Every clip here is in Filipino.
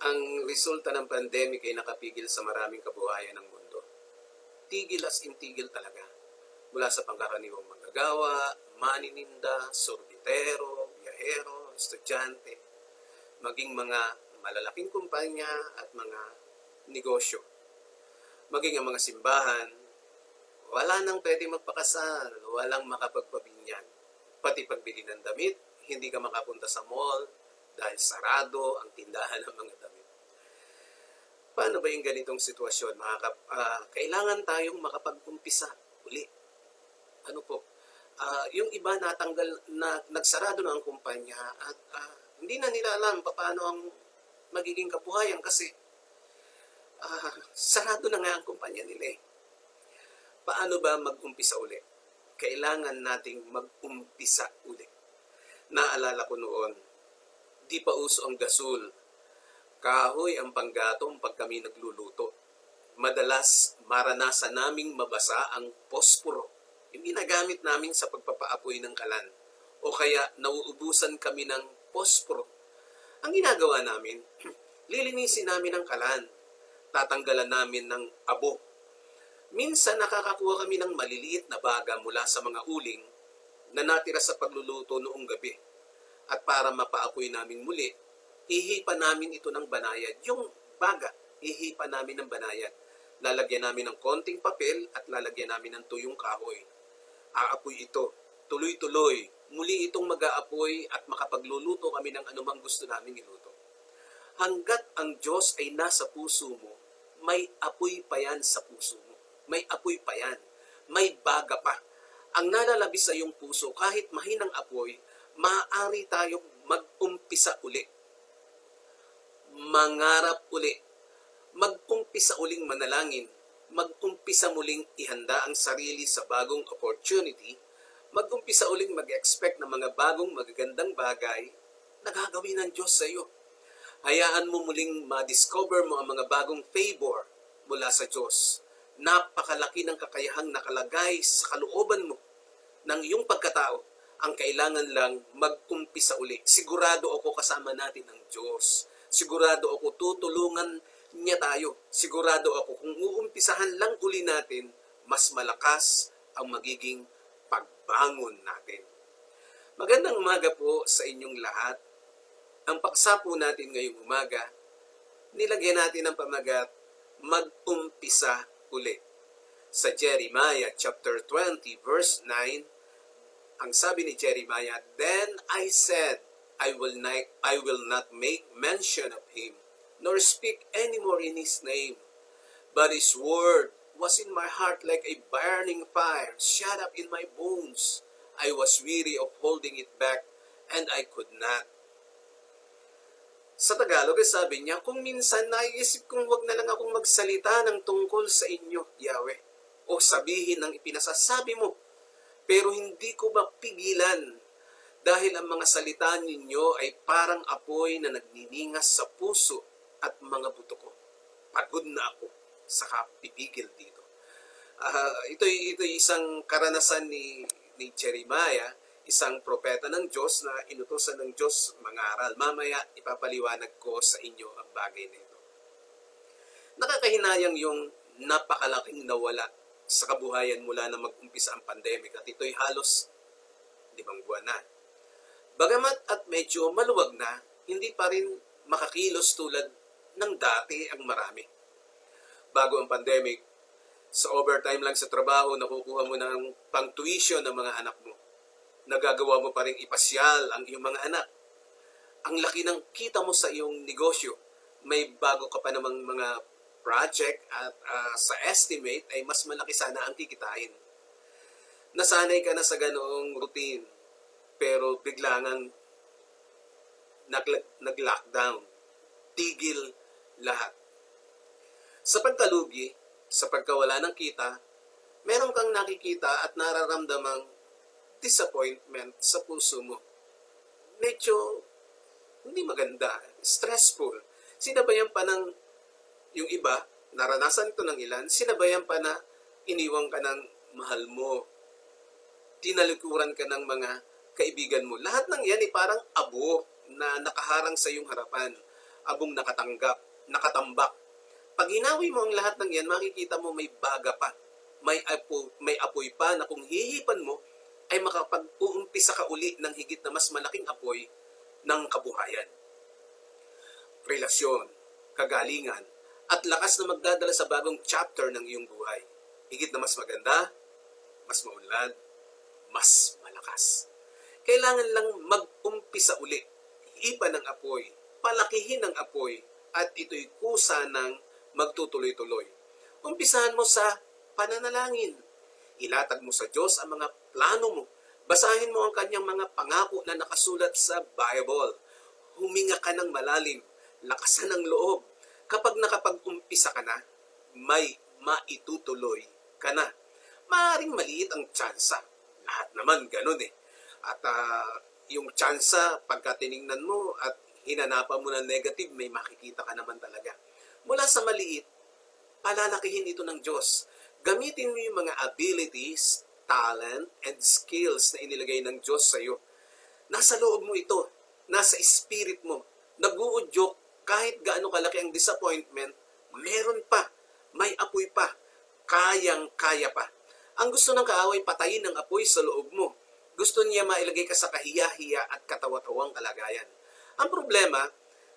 Ang resulta ng pandemic ay nakapigil sa maraming kabuhayan ng mundo. Tigil as in tigil talaga. Mula sa pangkaraniwang manggagawa, manininda, sorbitero, biyahero, estudyante, maging mga malalaking kumpanya at mga negosyo. Maging ang mga simbahan, wala nang pwede magpakasal, walang makapagpabinyag. Pati pagbili ng damit, hindi ka makapunta sa mall dahil sarado ang tindahan ng mga damit. Paano ba yung ganitong sitwasyon? Kailangan tayong makapag-umpisa uli. Ano po? Yung iba natanggal, nagsarado na ang kumpanya at hindi na nila alam paano ang magiging kabuhayan kasi sarado na nga ang kumpanya nila eh. Paano ba mag-umpisa uli? Kailangan nating mag-umpisa uli. Naalala ko noon, di pa uso ang gasol. Kahoy ang panggatong pag kami nagluluto. Madalas maranasan naming mabasa ang posporo, yung ginagamit namin sa pagpapaapoy ng kalan. O kaya nauubusan kami ng posporo. Ang ginagawa namin, lilinisin namin ang kalan. Tatanggalan namin ng abo. Minsan nakakakuha kami ng maliliit na baga mula sa mga uling na natira sa pagluluto noong gabi. At para mapaapoy namin muli, ihipa namin ito ng banayad. Yung baga, ihipa namin ng banayad. Lalagyan namin ng konting papel at lalagyan namin ng tuyong kahoy. Aapoy ito, tuloy-tuloy. Muli itong mag-aapoy at makapagluluto kami ng anumang gusto namin iluto. Hanggat ang Diyos ay nasa puso mo, may apoy pa yan sa puso mo. May apoy pa yan. May baga pa. Ang nalalabis sa iyong puso, kahit mahinang apoy, maaari tayong mag-umpisa uli. Mangarap uli. Mag-umpisa uling manalangin. Mag-umpisa muling ihanda ang sarili sa bagong opportunity. Mag-umpisa uling mag-expect ng mga bagong magagandang bagay na gagawin ng Diyos sa iyo. Hayaan mo muling ma-discover mo ang mga bagong favor mula sa Diyos. Napakalaki ng kakayahang nakalagay sa kalooban mo ng iyong pagkatao. Ang kailangan lang mag-umpisa uli. Sigurado ako kasama natin ang Diyos. Sigurado ako tutulungan niya tayo. Sigurado ako kung uumpisahan lang uli natin, mas malakas ang magiging pagbangon natin. Magandang umaga po sa inyong lahat. Ang paksa po natin ngayong umaga, nilagyan natin ng pamagat, mag-umpisa uli. Sa Jeremiah chapter 20 verse 9, ang sabi ni Jeremiah, "Then I said, I will not make mention of him, nor speak anymore in his name. But his word was in my heart like a burning fire, shut up in my bones. I was weary of holding it back, and I could not." Sa Tagalog, sabi niya, kung minsan naiisip kong wag na lang akong magsalita ng tungkol sa inyo, Yahweh, o sabihin ng ipinasasabi mo, pero hindi ko mapigilan dahil ang mga salita ninyo ay parang apoy na nagniningas sa puso at mga buto ko. Pagod na ako sa kapipigil dito. Ito'y isang karanasan ni Jeremiah, isang propeta ng Diyos na inutusan ng Diyos mangaral. Mamaya ipapaliwanag ko sa inyo ang bagay na ito. Nakakahinayang yung napakalaking nawala sa kabuhayan mula na mag-umpisa ang pandemic at ito'y halos 5 buwan na. Bagamat at medyo maluwag na, hindi pa rin makakilos tulad ng dati ang marami. Bago ang pandemic, sa overtime lang sa trabaho, nakukuha mo ng pang-tuition ng mga anak mo. Nagagawa mo pa rin ipasyal ang iyong mga anak. Ang laki ng kita mo sa iyong negosyo. May bago ka pa namang mga project at sa estimate ay mas malaki sana ang kikitain. Nasanay ka na sa ganoong routine, pero biglangang nag-lockdown. Tigil lahat. Sa pagkalugi, sa pagkawala ng kita, meron kang nakikita at nararamdamang disappointment sa puso mo. Medyo hindi maganda, stressful. Sinabayan pa ng yung iba, naranasan ito ng ilan, sinabayan pa na iniwang ka ng mahal mo. Tinalikuran ka ng mga kaibigan mo. Lahat ng yan ay parang abo na nakaharang sa iyong harapan. abong nakatambak. Pag hinawi mo ang lahat ng yan, makikita mo may baga pa. May apoy pa na kung hihipan mo, ay makapag-uumpisa ka uli ng higit na mas malaking apoy ng kabuhayan. Relasyon, kagalingan, at lakas na magdadala sa bagong chapter ng iyong buhay. Higit na mas maganda, mas maunlad, mas malakas. Kailangan lang mag-umpisa uli. Hipan ng apoy, palakihin ng apoy, at ito'y kusa ng magtutuloy-tuloy. Umpisahan mo sa pananalangin. Ilatag mo sa Diyos ang mga plano mo. Basahin mo ang kanyang mga pangako na nakasulat sa Bible. Huminga ka ng malalim. Lakasan ng loob. Kapag nakapag-umpisa ka na, may maitutuloy ka na. Maaaring maliit ang tsansa. Lahat naman ganun eh. At yung tsansa, pagka tiningnan mo at hinanapan mo ng negative, may makikita ka naman talaga. Mula sa maliit, palalakihin ito ng Diyos. Gamitin mo yung mga abilities, talent, and skills na inilagay ng Diyos sa iyo. Nasa loob mo ito. Nasa spirit mo. Nag-uudyok kahit gaano kalaki ang disappointment, meron pa. May apoy pa. Kayang-kaya pa. Ang gusto ng kaaway, patayin ang apoy sa loob mo. Gusto niya mailagay ka sa kahiya-hiya at katawa-tawang kalagayan. Ang problema,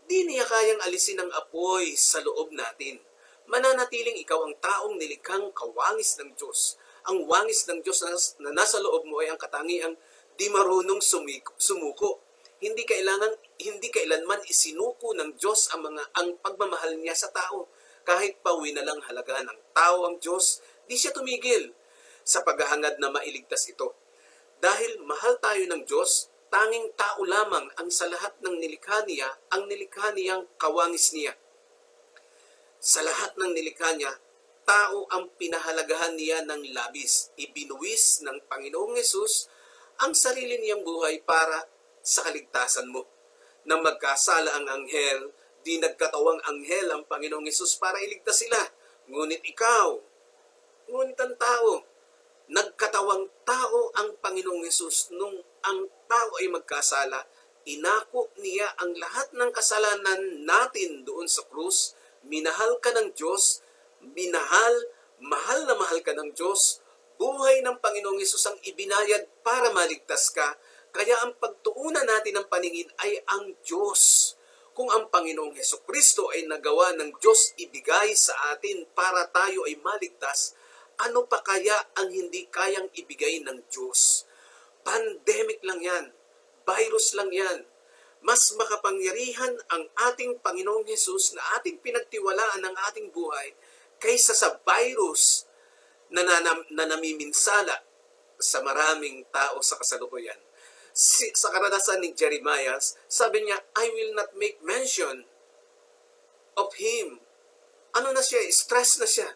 di niya kayang alisin ang apoy sa loob natin. Mananatiling ikaw ang taong nilikhang kawangis ng Diyos. Ang wangis ng Diyos na nasa loob mo ay ang katangiang di marunong sumuko. Hindi kailanman isinuko ng Diyos ang pagmamahal niya sa tao. Kahit pawi na lang halaga ng tao ang Diyos, di siya tumigil sa paghahangad na mailigtas ito. Dahil mahal tayo ng Diyos, tanging tao lamang ang sa lahat ng nilikha niya, ang nilikha niyang kawangis niya. Sa lahat ng nilikha niya, tao ang pinahalagahan niya ng labis. Ibinuwis ng Panginoong Hesus ang sarili niyang buhay para sa kaligtasan mo. Nang magkasala ang anghel, di nagkatawang anghel ang Panginoong Hesus para iligtas sila. Ngunit ang tao, nagkatawang tao ang Panginoong Hesus nung ang tao ay magkasala, inako niya ang lahat ng kasalanan natin doon sa krus. Minahal ka ng Diyos, mahal na mahal ka ng Diyos, buhay ng Panginoong Hesus ang ibinayad para maligtas ka, kaya ang pagtuunan natin ng paningin ay ang Diyos. Kung ang Panginoong Hesukristo ay nagawa ng Diyos ibigay sa atin para tayo ay maligtas, ano pa kaya ang hindi kayang ibigay ng Diyos? Pandemic lang yan, virus lang yan. Mas makapangyarihan ang ating Panginoong Hesus na ating pinagtiwalaan ng ating buhay kaysa sa virus na namiminsala sa maraming tao sa kasalukuyan. Sa karanasan ni Jeremiah, sabi niya, I will not make mention of him. Ano na siya? Stress na siya.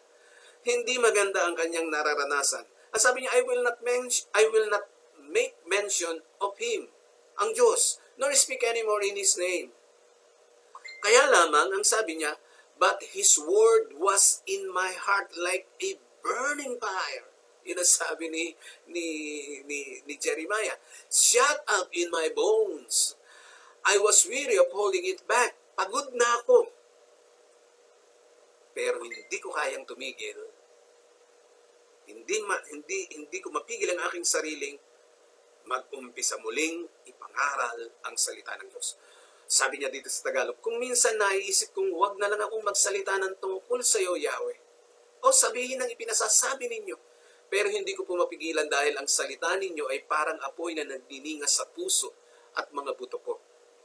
Hindi maganda ang kanyang nararanasan. At sabi niya, I will not make mention of him, ang Diyos, nor speak anymore in His name. Kaya lamang, ang sabi niya, but His word was in my heart like a burning fire. Yun ang sabi ni Jeremiah. Shut up in my bones. I was weary of holding it back. Pagod na ako. Pero hindi ko kayang tumigil. Hindi ko mapigil ang aking sariling mag-umpisa muling ipangaral ang salita ng Diyos. Sabi niya dito sa Tagalog, kung minsan naiisip kong huwag na lang akong magsalita ng tungkol sa iyo, Yahweh, o sabihin ang ipinasasabi ninyo, pero hindi ko po mapigilan dahil ang salita ninyo ay parang apoy na nagdiningas sa puso at mga buto ko.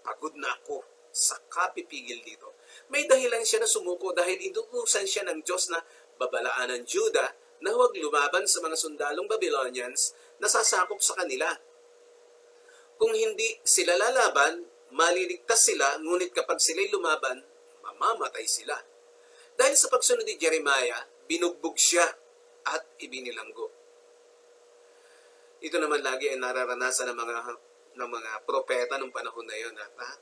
Pagod na ako sa kapipigil dito. May dahilan siya na sumuko dahil inutusan siya ng Diyos na babalaan ng Juda na huwag lumaban sa mga sundalong Babylonians na sasakop sa kanila. Kung hindi sila lalaban, maliligtas sila, ngunit kapag sila'y lumaban, mamamatay sila. Dahil sa pagsunod ni Jeremiah, binugbog siya at ibinilanggo. Ito naman lagi ay nararanasan ng mga propeta ng panahon na yun.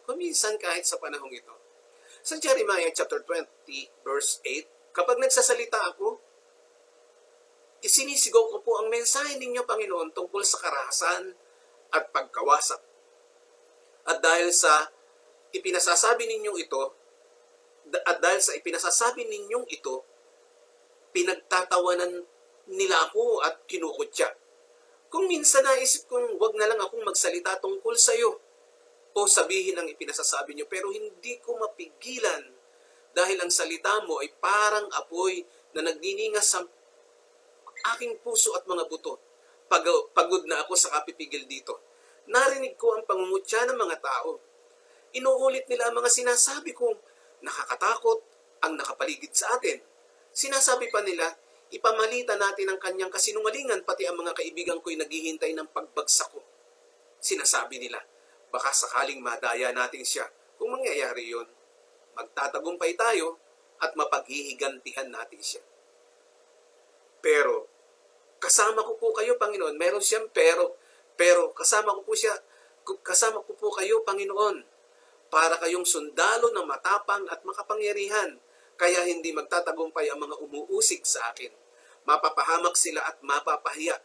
Kuminsan kahit sa panahong ito. Sa Jeremiah chapter 20, verse 8, kapag nagsasalita ako, isinisigaw ko po ang mensahe ninyo, Panginoon, tungkol sa karahasan at pagkawasak. At dahil sa ipinasasabi ninyo ito, At dahil sa ipinasasabi ninyong ito, pinagtatawanan nila ako at kinukutya. Kung minsan naisip kong wag na lang akong magsalita tungkol sa iyo o sabihin ang ipinasasabi niyo, pero hindi ko mapigilan dahil ang salita mo ay parang apoy na nagniningas sa aking puso at mga buto. Pagod na ako sa kapipigil dito. Narinig ko ang pangungutya ng mga tao. Inuulit nila ang mga sinasabi kong nakakatakot ang nakapaligid sa atin. Sinasabi pa nila, ipamalitan natin ang kanyang kasinungalingan, pati ang mga kaibigan ko'y naghihintay ng pagbagsak ko. Sinasabi nila, baka sakaling madaya natin siya. Kung mangyayari yon, magtatagumpay tayo at mapaghihigantihan natin siya. Pero, kasama ko po kayo, Panginoon. Meron siyang pero kasama ko po kayo, Panginoon, para kayong sundalo na matapang at makapangyarihan, kaya hindi magtatagumpay ang mga umuusig sa akin. Mapapahamak sila at mapapahiya.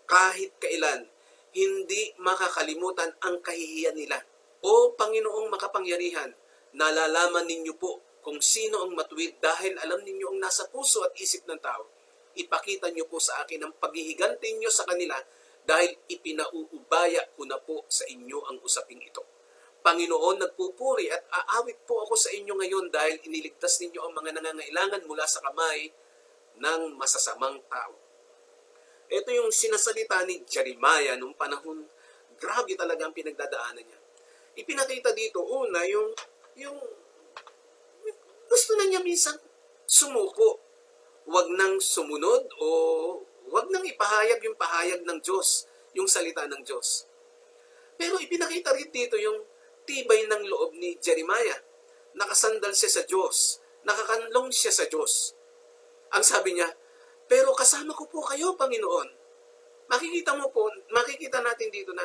Kahit kailan, hindi makakalimutan ang kahihiyan nila. O Panginoong makapangyarihan, nalalaman ninyo po kung sino ang matuwid dahil alam ninyo ang nasa puso at isip ng tao. Ipakita niyo po sa akin ang paghihiganti niyo sa kanila dahil ipinauubaya ko na po sa inyo ang usaping ito. Panginoon, nagpupuri at aawit po ako sa inyo ngayon dahil iniligtas ninyo ang mga nangangailangan mula sa kamay ng masasamang tao. Ito yung sinasalita ni Jeremiah nung panahon, grabe talaga ang pinagdadaanan niya. Ipinakita dito, una, yung gusto na niya minsan sumuko. Huwag nang sumunod o huwag nang ipahayag yung pahayag ng Diyos, yung salita ng Diyos. Pero ipinakita rin dito yung tibay ng loob ni Jeremiah. Nakasandal siya sa Diyos. Nakakanlong siya sa Diyos. Ang sabi niya, pero kasama ko po kayo, Panginoon. Makikita natin dito na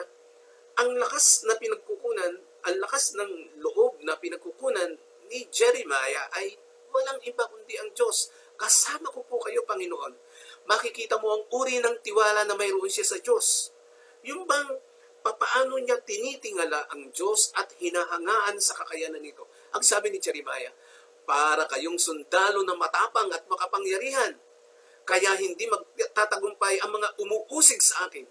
ang lakas na pinagkukunan, ang lakas ng loob na pinagkukunan ni Jeremiah ay walang iba kundi ang Diyos. Kasama ko po kayo, Panginoon. Makikita mo ang uri ng tiwala na mayroon siya sa Diyos. Yung bang papaano niya tinitingala ang Diyos at hinahangaan sa kakayanan nito. Ang sabi ni Jeremiah, para kayong sundalo na matapang at makapangyarihan, kaya hindi magtatagumpay ang mga umuusig sa akin.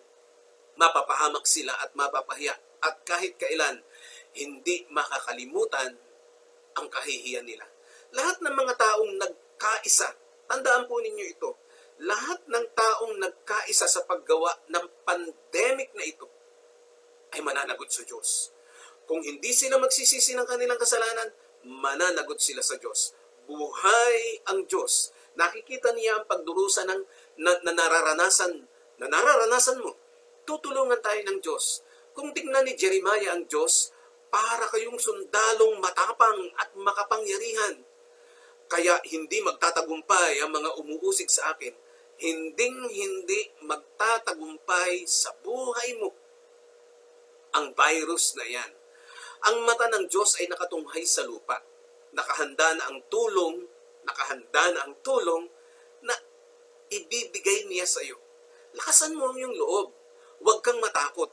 Mapapahamak sila at mapapahiya, at kahit kailan, hindi makakalimutan ang kahihiyan nila. Lahat ng mga taong nagkaisa, tandaan po ninyo ito, lahat ng taong nagkaisa sa paggawa ng pandemic na ito, ay mananagot sa Diyos. Kung hindi sila magsisisi ng kanilang kasalanan, mananagot sila sa Diyos. Buhay ang Diyos. Nakikita niya ang pagdurusa ng nararanasan mo. Tutulungan tayo ng Diyos. Kung tingnan ni Jeremiah ang Diyos, para kayong sundalong matapang at makapangyarihan. Kaya hindi magtatagumpay ang mga umuusig sa akin. Hindi magtatagumpay sa buhay mo ang virus na yan. Ang mata ng Diyos ay nakatunghay sa lupa. Nakahanda na ang tulong na ibibigay niya sa iyo. Lakasan mo ang iyong loob. Huwag kang matakot.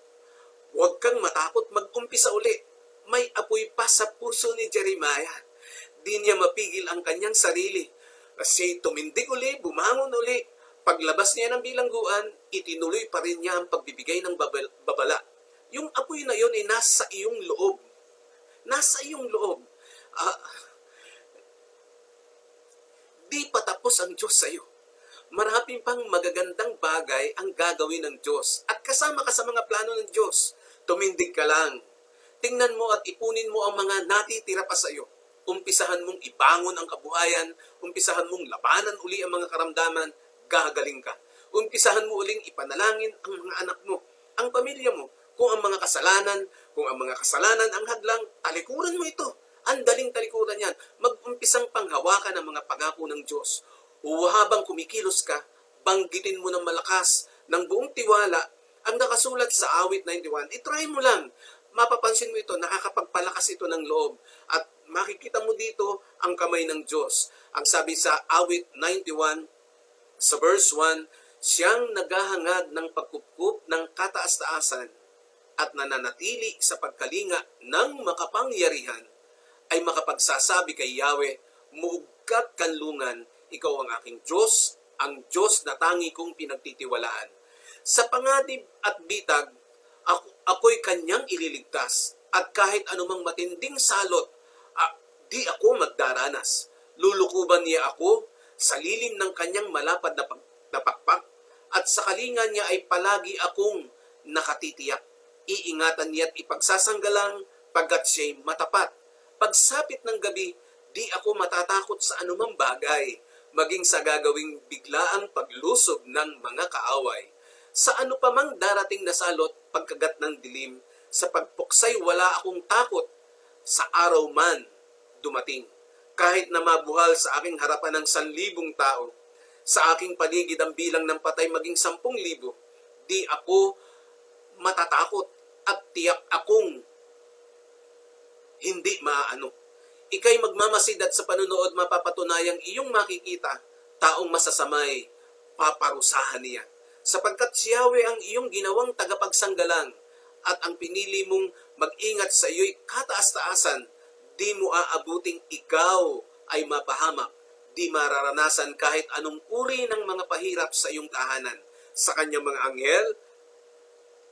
Mag-umpisa uli. May apoy pa sa puso ni Jeremiah. Di niya mapigil ang kanyang sarili. Kasi tumindig uli, bumangon uli. Paglabas niya ng bilangguan, itinuloy pa rin niya ang pagbibigay ng babala. Yung apoy na yun ay nasa iyong loob. Nasa iyong loob. Di patapos ang Diyos sa iyo. Maraming pang magagandang bagay ang gagawin ng Diyos. At kasama ka sa mga plano ng Diyos. Tumindig ka lang. Tingnan mo at ipunin mo ang mga natitira pa sa iyo. Umpisahan mong ibangon ang kabuhayan. Umpisahan mong labanan uli ang mga karamdaman. Gagaling ka. Umpisahan mo uling ipanalangin ang mga anak mo, ang pamilya mo. Kung ang mga kasalanan ang hadlang, talikuran mo ito. Ang daling talikuran yan. Mag-umpisang panghawakan ang mga pangako ng Diyos. O habang kumikilos ka, banggitin mo ng malakas, ng buong tiwala, ang nakasulat sa awit 91. I-try mo lang. Mapapansin mo ito, nakakapagpalakas ito ng loob. At makikita mo dito ang kamay ng Diyos. Ang sabi sa awit 91, sa verse 1, siyang naghahangad ng pagkukup ng kataas-taasan at nananatili sa pagkalinga ng makapangyarihan ay makapagsasabi kay Yahweh, muugkat kanlungan, ikaw ang aking Diyos, ang Diyos na tangi kong pinagtitiwalaan. Sa panganib at bitag, ako'y kanyang ililigtas, at kahit anumang matinding salot, di ako magdaranas. Lulukuban niya ako sa lilim ng kanyang malapad na pakpak, at sa kalinga niya ay palagi akong nakatitiyak. Iingatan niya at ipagsasanggalang pagkat siya'y matapat. Pagsapit ng gabi, di ako matatakot sa anumang bagay, maging sa gagawing biglaang paglusob ng mga kaaway. Sa ano pa mang darating na salot, pagkagat ng dilim, sa pagpuksay wala akong takot, sa araw man dumating. Kahit na mabuhal sa aking harapan ng 1,000 tao, sa aking paligid ang bilang ng patay maging 10,000, di ako matatakot at tiyak akong hindi maaano. Ika'y magmamasid at sa panunood mapapatunayang iyong makikita, taong masasamay, paparusahan niya. Sapagkat si Yahweh ang iyong ginawang tagapagsanggalang at ang pinili mong mag-ingat sa iyo'y kataas-taasan, di mo aabuting ikaw ay mapahamak, di mararanasan kahit anong uri ng mga pahirap sa iyong tahanan. Sa kanyang mga anghel,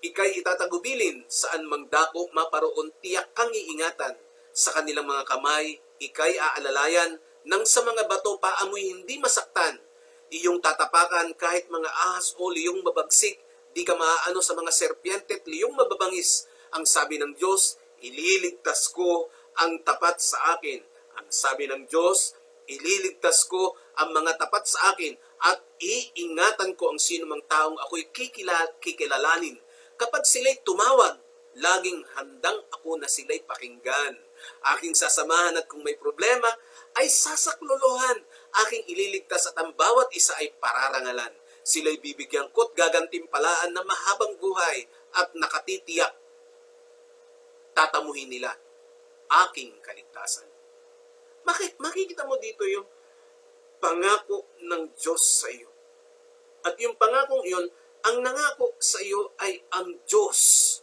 ika'y itatagubilin, saan mang dako maparoon tiyak kang iingatan. Sa kanilang mga kamay, ika'y aalalayan, nang sa mga bato paamoy hindi masaktan. Iyong tatapakan kahit mga ahas o liyong mabagsik, di ka maaano sa mga serpiente at liyong mababangis. Ang sabi ng Diyos, ililigtas ko ang tapat sa akin. Ang sabi ng Diyos, ililigtas ko ang mga tapat sa akin at iingatan ko ang sinumang taong ako'y kikilalanin. Kapag sila'y tumawag, laging handang ako na sila'y pakinggan. Aking sasamahan at kung may problema, ay sasaklolohan. Aking ililigtas at ang bawat isa ay pararangalan. Sila'y bibigyan ko't gagantimpalaan na mahabang buhay at nakatitiyak. Tatamuhin nila aking kaligtasan. Makikita mo dito yung pangako ng Diyos sa iyo. At yung pangakong iyon, ang nangako sa iyo ay ang Diyos.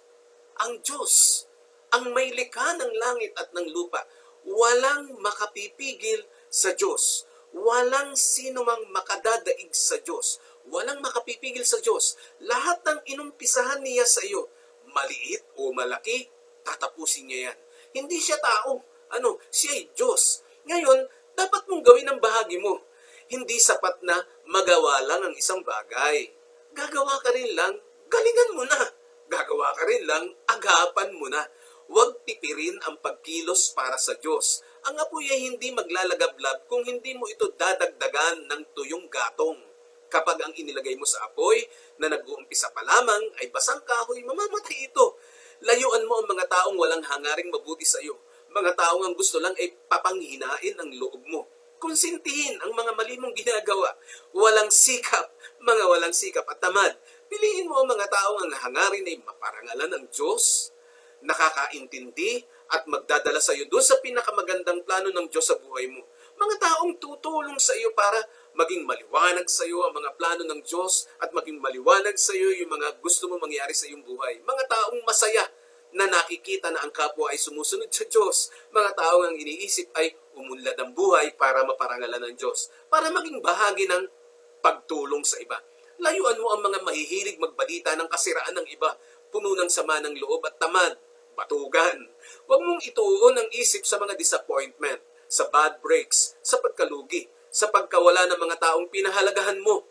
Ang Diyos. Ang may likha ng langit at ng lupa. Walang makapipigil sa Diyos. Walang sino mang makadadaig sa Diyos. Walang makapipigil sa Diyos. Lahat ng inumpisahan niya sa iyo, maliit o malaki, tatapusin niya yan. Hindi siya tao. Siya ay Diyos. Ngayon, dapat mong gawin ang bahagi mo. Hindi sapat na magawa lang ang isang bagay. Gagawa ka rin lang, galingan mo na. Gagawa ka rin lang, agapan mo na. Huwag tipirin ang pagkilos para sa Diyos. Ang apoy ay hindi maglalagablab kung hindi mo ito dadagdagan ng tuyong gatong. Kapag ang inilagay mo sa apoy na nag-uumpisa pa lamang ay basang kahoy, mamamatay ito. Layuan mo ang mga taong walang hangaring mabuti sa iyo. Mga taong ang gusto lang ay papanghinain ang loob mo. Konsintihin ang mga mali mong ginagawa. Walang sikap, mga walang sikap at tamad. Piliin mo ang mga taong ang hangarin ay maparangalan ng Diyos, nakakaintindi at magdadala sa iyo doon sa pinakamagandang plano ng Diyos sa buhay mo. Mga taong tutulong sa iyo para maging maliwanag sa iyo ang mga plano ng Diyos at maging maliwanag sa iyo yung mga gusto mo mangyari sa iyong buhay. Mga taong masaya na nakikita na ang kapwa ay sumusunod sa Diyos. Mga taong ang iniisip ay umunlad ang buhay para maparangalan ng Diyos. Para maging bahagi ng pagtulong sa iba. Layuan mo ang mga mahihilig magbalita ng kasiraan ng iba, puno ng sama ng loob at tamad, batugan. Huwag mong ituon ang isip sa mga disappointment, sa bad breaks, sa pagkalugi, sa pagkawala ng mga taong pinahalagahan mo.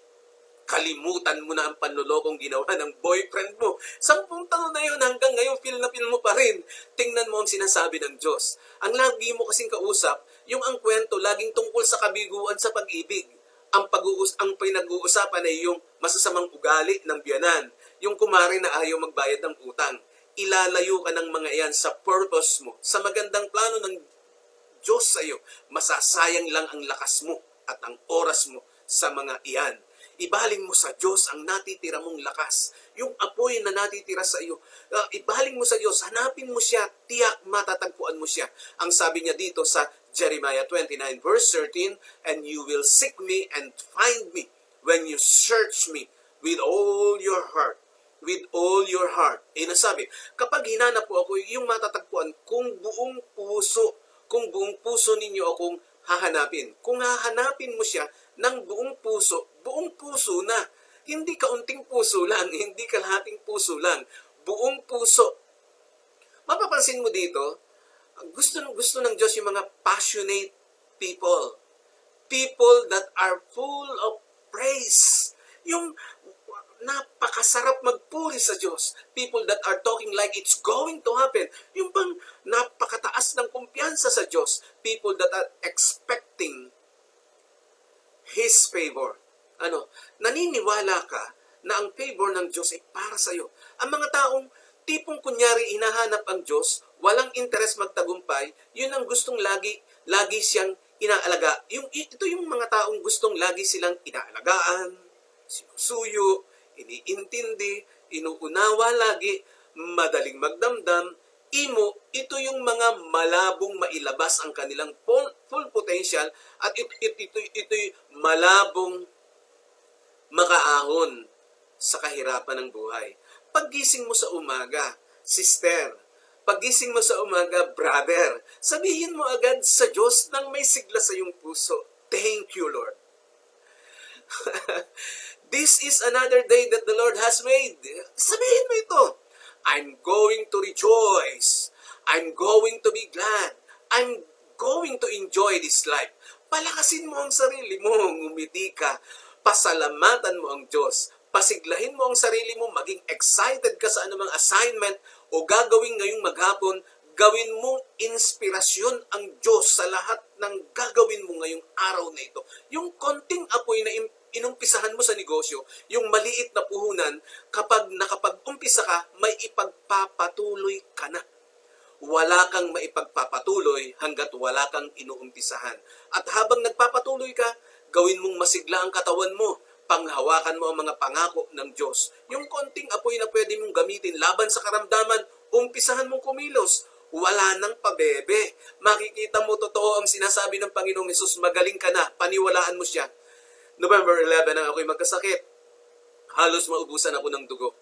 Kalimutan mo na ang panlolokong ginawa ng boyfriend mo. 10 taon na yun, hanggang ngayon feel na feel mo pa rin. Tingnan mo ang sinasabi ng Diyos. Ang lagi mo kasing kausap, yung ang kwento laging tungkol sa kabiguan sa pag-ibig. Ang pinag-uusapan ay yung masasamang ugali ng biyanan, yung kumare na ayaw magbayad ng utang. Ilalayo ka ng mga iyan sa purpose mo, sa magandang plano ng Diyos sa iyo. Masasayang lang ang lakas mo at ang oras mo sa mga iyan. Ibaling mo sa Diyos ang natitira mong lakas. Yung apoy na natitira sa iyo. Ibaling mo sa Diyos. Hanapin mo siya. Tiyak matatagpuan mo siya. Ang sabi niya dito sa Jeremiah 29 verse 13, "And you will seek me and find me when you search me with all your heart." With all your heart. Nasabi, kapag hinanap po ako, yung matatagpuan kung buong puso, kung buong puso ninyo akong hahanapin. Kung hahanapin mo siya ng buong puso na. Hindi kaunting puso lang, hindi kalahating puso lang. Buong puso. Mapapansin mo dito, gusto ng Diyos yung mga passionate people. People that are full of praise. Yung napakasarap magpuri sa Diyos. People that are talking like it's going to happen. Yung bang napakataas ng kumpiyansa sa Diyos. People that are expecting His favor. Naniniwala ka na ang favor ng Diyos ay para sa iyo. Ang mga taong tipong kunyari hinahanap ang Diyos, walang interes magtagumpay, yun ang gustong lagi siyang inaalaga. Ito yung mga taong gustong lagi silang inaalagaan, sinusuyo, iniintindi, inuunawa lagi, madaling magdamdam. Ito yung mga malabong mailabas ang kanilang full potential at ito'y malabong makaahon sa kahirapan ng buhay. Paggising mo sa umaga, sister, paggising mo sa umaga, brother, sabihin mo agad sa Diyos nang may sigla sa iyong puso, thank you, Lord. This is another day that the Lord has made. Sabihin mo ito. I'm going to rejoice. I'm going to be glad. I'm going to enjoy this life. Palakasin mo ang sarili mo, ngumiti ka. Pasalamatan mo ang Diyos. Pasiglahin mo ang sarili mo, maging excited ka sa anumang assignment o gagawin ngayong maghapon. Gawin mo inspirasyon ang Diyos sa lahat ng gagawin mo ngayong araw na ito. Yung konting apoy na inumpisahan mo sa negosyo, yung maliit na puhunan, kapag nakapag-umpisa ka, may ipagpapatuloy ka na. Wala kang maipagpapatuloy hanggat wala kang inuumpisahan. At habang nagpapatuloy ka, gawin mong masigla ang katawan mo. Panghawakan mo ang mga pangako ng Diyos. Yung konting apoy na pwede mong gamitin laban sa karamdaman, umpisahan mong kumilos. Wala nang pabebe. Makikita mo totoo ang sinasabi ng Panginoong Hesus, magaling ka na, paniwalaan mo siya. November 11 nang ako'y magkasakit. Halos maubusan ako ng dugo.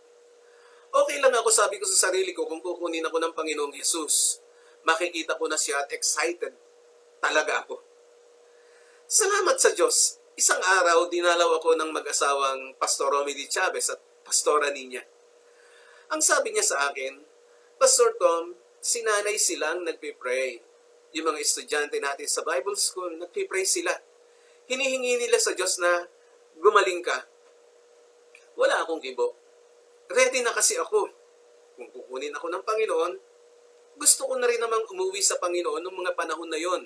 Okay lang ako, sabi ko sa sarili ko, kung kukunin ako ng Panginoong Hesus, makikita ko na siya at excited talaga ako. Salamat sa Diyos. Isang araw, dinalaw ako ng mag-asawang Pastor Romy D. Chavez at Pastora Nina. Ang sabi niya sa akin, Pastor Tom, sinanay silang nagpipray. Yung mga estudyante natin sa Bible School, nagpipray sila. Hinihingi nila sa Diyos na gumaling ka. Wala akong kibo. Ready na kasi ako. Kung kukunin ako ng Panginoon, gusto ko na rin namang umuwi sa Panginoon noong mga panahon na yon.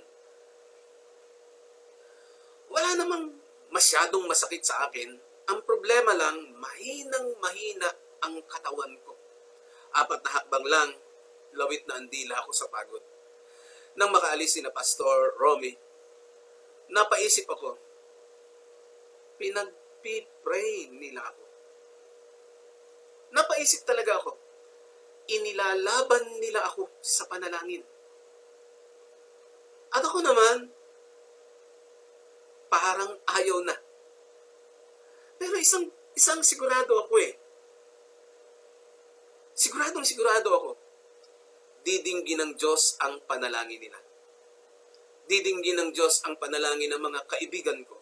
Wala namang masyadong masakit sa akin. Ang problema lang, mahina ang katawan ko. 4 na hakbang lang, lawit na ang dila ako sa pagod. Nang makaalis si na Pastor Romy, napaisip ako, pinagpipray nila ako. Napaisip talaga ako, inilalaban nila ako sa panalangin. At ako naman, parang ayaw na. Pero isang sigurado ako eh. Sigurado ako. Didinggin ng Diyos ang panalangin nila. Didinggin ng Diyos ang panalangin ng mga kaibigan ko.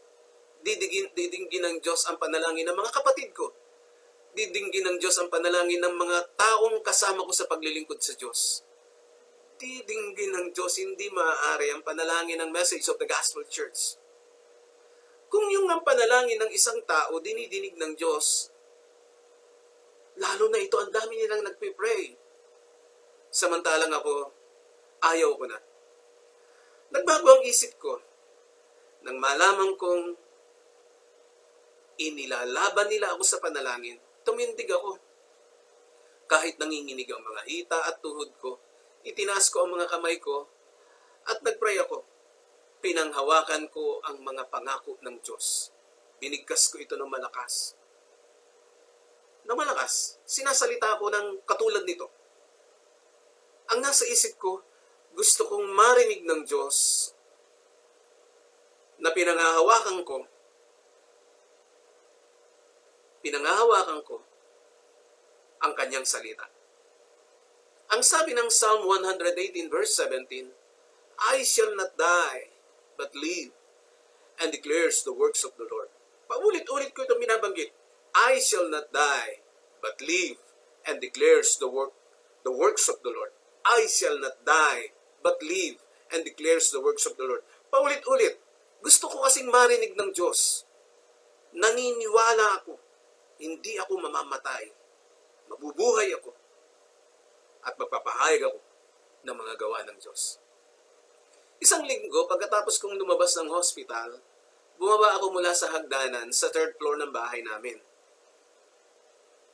Didinggin ng Diyos ang panalangin ng mga kapatid ko. Didinggin ng Diyos ang panalangin ng mga taong kasama ko sa paglilingkod sa Diyos. Didinggin ng Diyos, hindi maaari ang panalangin ng Message of the Gospel Church. Kung yung ang panalangin ng isang tao, dinidinig ng Diyos, lalo na ito, ang dami nilang nagpipray. Samantalang ako, ayaw ko na. Nagbago ang isip ko nang malaman kong inilalaban nila ako sa panalangin. Tumindig ako. Kahit nanginginig ang mga hita at tuhod ko, itinaas ko ang mga kamay ko at nagpray ako. Pinanghawakan ko ang mga pangako ng Diyos. Binigkas ko ito ng malakas. Sinasalita ko ng katulad nito. Ang nasa isip ko, gusto kong marinig ng Diyos na pinanghahawakan ko ang kanyang salita. Ang sabi ng Psalm 118 verse 17, I shall not die, but live, and declares the works of the Lord. Paulit-ulit ko itong binabanggit. I shall not die, but live, and declares the works of the Lord. I shall not die, but live, and declares the works of the Lord. Paulit-ulit. Gusto ko kasing marinig ng Diyos. Naniniwala ako. Hindi ako mamamatay. Mabubuhay ako. At magpapahayag ako ng mga gawa ng Diyos. Isang linggo, pagkatapos kong lumabas ng hospital, bumaba ako mula sa hagdanan sa third floor ng bahay namin.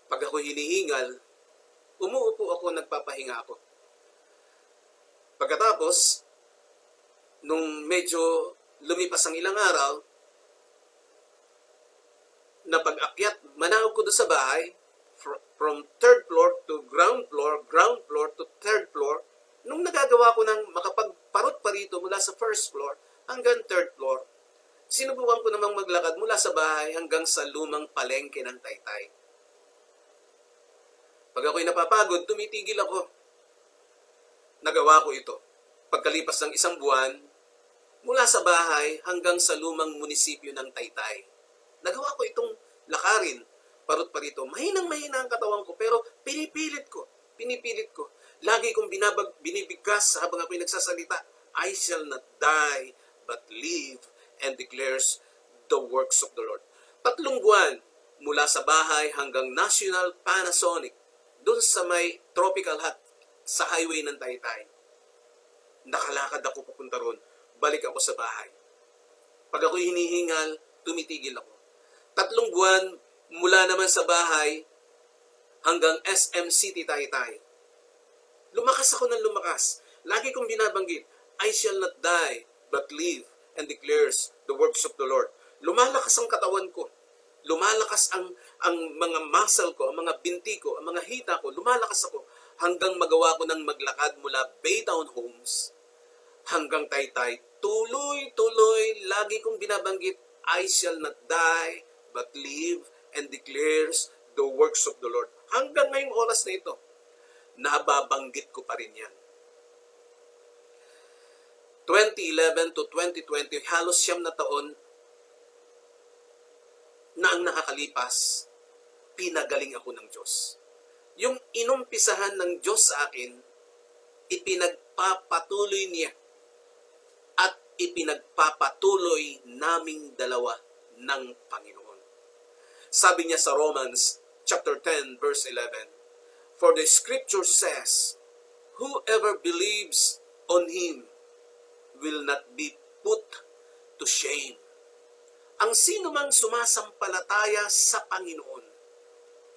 Pag ako hinihingal, umuupo ako, nagpapahinga ako. Pagkatapos, nung medyo lumipas ang ilang araw, na pag-akyat, manahog ko doon sa bahay, from third floor to ground floor to third floor, nung nagagawa ko ng makapagparot pa rito mula sa first floor hanggang third floor, sinubukan ko namang maglakad mula sa bahay hanggang sa lumang palengke ng Taytay. Pag ako'y napapagod, tumitigil ako. Nagawa ko ito. Pagkalipas ng isang buwan, mula sa bahay hanggang sa lumang munisipyo ng Taytay. Nagawa ko itong lakarin, parot pa rito. Mahinang-mahina ang katawan ko, pero pinipilit ko. Lagi kong binibigkas habang ako'y nagsasalita. I shall not die, but live, and declares the works of the Lord. 3 buwan mula sa bahay hanggang National Panasonic, doon sa may tropical hut sa highway ng Taytay. Nakalakad ako papunta ron. Balik ako sa bahay. Pag ako'y hinihingal, tumitigil ako. 3 buwan mula naman sa bahay hanggang SM City Taytay. Lumakas ako ng lumakas. Lagi kong binabanggit, I shall not die, but live, and declares the works of the Lord. Lumalakas ang katawan ko. Lumalakas ang mga muscle ko, ang mga binti ko, ang mga hita ko. Lumalakas ako hanggang magawa ko ng maglakad mula Baytown Homes hanggang Taytay. Tuloy-tuloy, lagi kong binabanggit, I shall not die, but live, and declares the works of the Lord. Hanggang ngayong oras na ito, nababanggit ko pa rin yan. 2011 to 2020, halos 9 na taon na ang nakakalipas, pinagaling ako ng Diyos. Yung inumpisahan ng Diyos sa akin, ipinagpapatuloy niya at ipinagpapatuloy naming dalawa ng Panginoon. Sabi niya sa Romans chapter 10 verse 11, for the scripture says, whoever believes on Him will not be put to shame. Ang sino mang sumasampalataya sa Panginoon,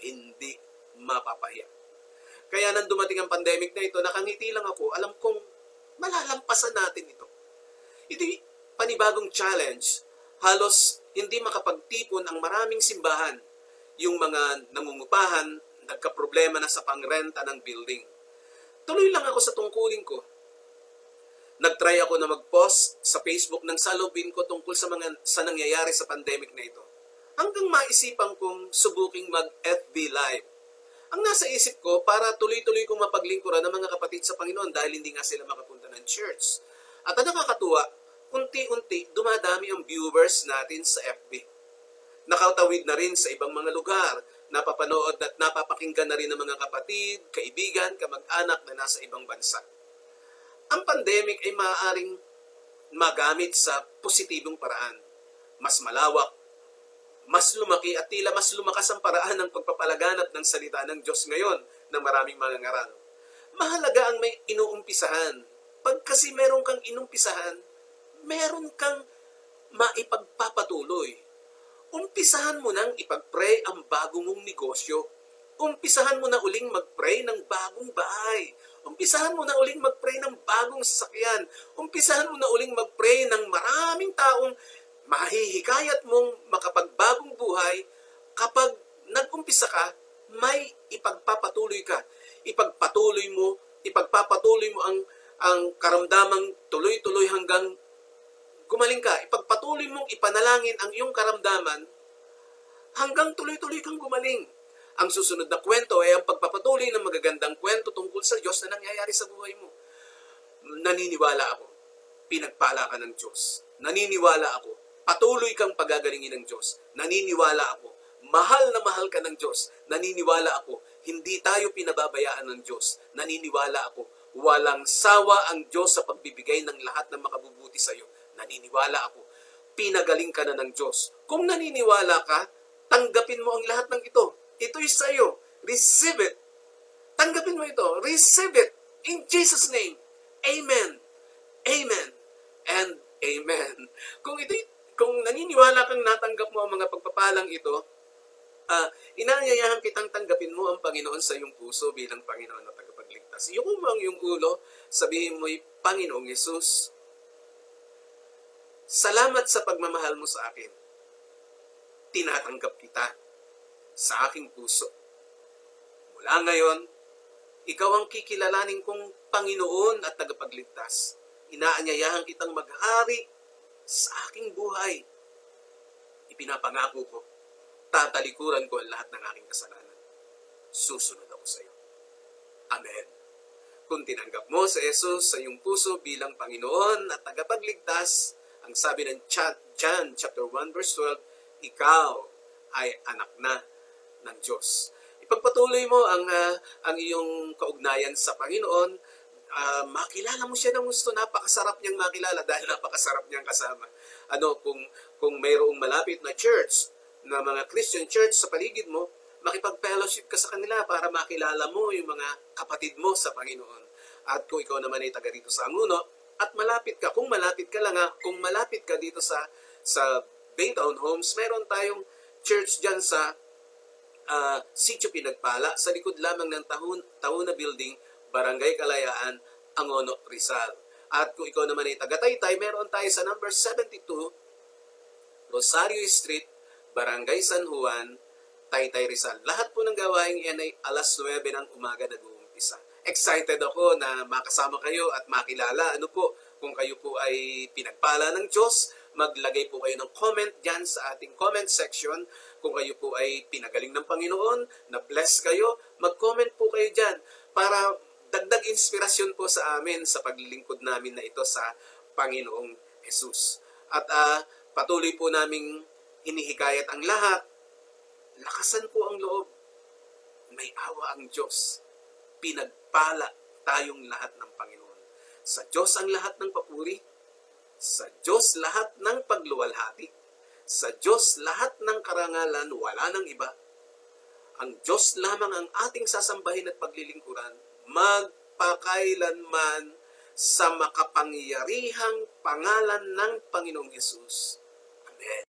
hindi mapapahiya. Kaya nang dumating ang pandemic na ito, nakangiti lang ako, alam kong malalampasan natin ito. Ito'y panibagong challenge. Halos hindi makapagtipon ang maraming simbahan. Yung mga nangungupahan, nagkaproblema na sa pangrenta ng building. Tuloy lang ako sa tungkulin ko. Nagtry ako na mag-post sa Facebook ng salubin ko tungkol sa nangyayari sa pandemic na ito. Hanggang maisipan kong subuking mag-FB Live. Ang nasa isip ko, para tuloy-tuloy kong mapaglingkuran ng mga kapatid sa Panginoon dahil hindi nga sila makapunta ng church. At ang nakakatuwa, unti-unti dumadami ang viewers natin sa FB. Nakatawid na rin sa ibang mga lugar, napapanood at napapakinggan na rin ng mga kapatid, kaibigan, kamag-anak na nasa ibang bansa. Ang pandemic ay maaaring magamit sa positibong paraan. Mas malawak, mas lumaki at tila mas lumakas ang paraan ng pagpapalaganap ng salita ng Diyos ngayon ng maraming mga ngaral. Mahalaga ang may inuumpisahan. Pag kasi meron kang inumpisahan, meron kang maipagpapatuloy. Umpisahan mo nang ipag-pray ang bago mong negosyo. Umpisahan mo na uling mag-pray ng bagong bahay. Umpisahan mo na uling mag-pray ng bagong sasakyan. Umpisahan mo na uling mag-pray ng maraming taong mahihikayat mong makapagbagong buhay. Kapag nag-umpisa ka, may ipagpapatuloy ka. Ipagpapatuloy mo ang karamdamang tuloy-tuloy hanggang gumaling ka. Ipagpatuloy mong ipanalangin ang iyong karamdaman hanggang tuloy-tuloy kang gumaling. Ang susunod na kwento ay ang pagpapatuloy ng magagandang kwento tungkol sa Diyos na nangyayari sa buhay mo. Naniniwala ako. pinagpala ka ng Diyos. Naniniwala ako. Patuloy kang pagagalingin ng Diyos. Naniniwala ako. Mahal na mahal ka ng Diyos. Naniniwala ako. Hindi tayo pinababayaan ng Diyos. Naniniwala ako. Walang sawa ang Diyos sa pagbibigay ng lahat ng makabubuti sa iyo. Naniniwala ako. Pinagaling ka na ng Diyos. Kung naniniwala ka, tanggapin mo ang lahat ng ito. Ito'y sa iyo. Receive it. Tanggapin mo ito. Receive it. In Jesus' name. Amen. Amen. And amen. Kung naniniwala kang natanggap mo ang mga pagpapalang ito, inaanyayahan kitang tanggapin mo ang Panginoon sa iyong puso bilang Panginoon na tagapagligtas. Iyong mo ang iyong ulo, sabihin mo'y, Panginoong Yesus, salamat sa pagmamahal mo sa akin. Tinatanggap kita sa aking puso. Mula ngayon, ikaw ang kikilalanin kong Panginoon at tagapagligtas. Inaanyayahan kitang maghari sa aking buhay. Ipinapangako ko, tatalikuran ko ang lahat ng aking kasalanan. Susunod ako sa iyo. Amen. Kung tinanggap mo si Jesus sa iyong puso bilang Panginoon at tagapagligtas, ang sabi ng John chapter 1 verse 12, ikaw ay anak na ng Diyos. Ipagpatuloy mo ang iyong kaugnayan sa Panginoon. Makilala mo siya ng gusto. Napakasarap niyang makilala dahil napakasarap niyang kasama. Kung mayroong malapit na church, na mga Christian church sa paligid mo, makipag-fellowship ka sa kanila para makilala mo yung mga kapatid mo sa Panginoon. At kung ikaw naman ay taga dito sa Anguno, at malapit ka, kung malapit ka lang kung malapit ka dito sa Baytown Homes, meron tayong church dyan sa Sitio Pinagpala, sa likod lamang ng Tahuna Building, Barangay Kalayaan, Angono, Rizal. At kung ikaw naman ay taga-Taytay, meron tayo sa number 72, Rosario Street, Barangay San Juan, Taytay, Rizal. Lahat po ng gawain yan ay alas 9 ng umaga nag-uumpisa. Excited ako na makasama kayo at makilala. Kung kayo po ay pinagpala ng Diyos, maglagay po kayo ng comment dyan sa ating comment section. Kung kayo po ay pinagaling ng Panginoon, na bless kayo, mag-comment po kayo dyan para dagdag inspirasyon po sa amin sa paglilingkod namin na ito sa Panginoong Jesus. At patuloy po naming hinihikayat ang lahat. Lakasan po ang loob. May awa ang Diyos. Pinagpala tayong lahat ng Panginoon. Sa Diyos ang lahat ng papuri. Sa Diyos lahat ng pagluwalhati. Sa Diyos lahat ng karangalan, wala nang iba. Ang Diyos lamang ang ating sasambahin at paglilingkuran, magpakailanman sa makapangyarihang pangalan ng Panginoong Hesus. Amen.